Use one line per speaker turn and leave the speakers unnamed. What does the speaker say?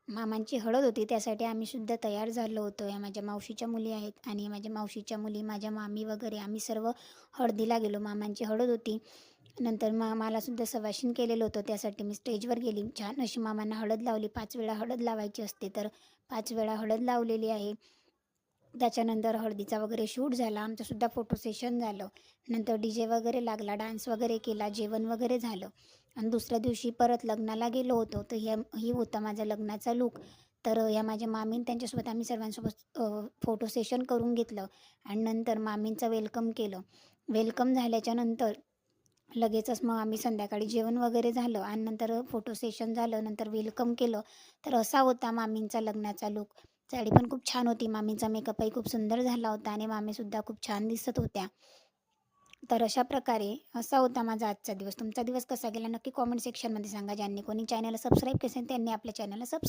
मामांची हळद होती त्यासाठी आम्ही सुद्धा तयार झालो होतो. ह्या माझ्या मावशीच्या मुली आहेत आणि माझ्या मावशीच्या मुली, माझ्या मामी वगैरे आम्ही सर्व हळदीला गेलो. मामांची हळद होती. नंतर मला सुद्धा सवाशीण केलेलं होतं. त्यासाठी मी स्टेजवर गेली. छान अशी मामांना हळद लावली. 5 वेळा हळद लावायची असते, तर 5 वेळा हळद लावलेली आहे. त्याच्यानंतर हळदीचा वगैरे शूट झाला. आमचंसुद्धा फोटो सेशन झालं. नंतर DJ वगैरे लागला, डान्स वगैरे केला, जेवण वगैरे झालं आणि दुसऱ्या दिवशी परत लग्नाला गेलो होतो. तर ही होता माझा लग्नाचा लूक. तर या माझ्या मामीन त्यांच्यासोबत आम्ही सर्वांसोबत फोटो सेशन करून घेतलं आणि नंतर मामींचं वेलकम केलं. वेलकम झाल्याच्यानंतर लगेचच मग आम्ही संध्याकाळी जेवण वगैरे झालं आणि नंतर फोटो सेशन झालं. नंतर वेलकम केलं. तर असा होता मामींचा लग्नाचा लूक. साडी पण खूप छान होती. मामींचा मेकअपही खूप सुंदर झाला होता आणि मामीसुद्धा खूप छान दिसत होत्या. तर अशा प्रकारे असा होता माझा आजचा दिवस. तुमचा दिवस कसा गेला नक्की कॉमेंट सेक्शनमध्ये सांगा. ज्यांनी कोणी चॅनलला सबस्क्राईब केलं असेल त्यांनी आपल्या चॅनलला सबस्क्राईब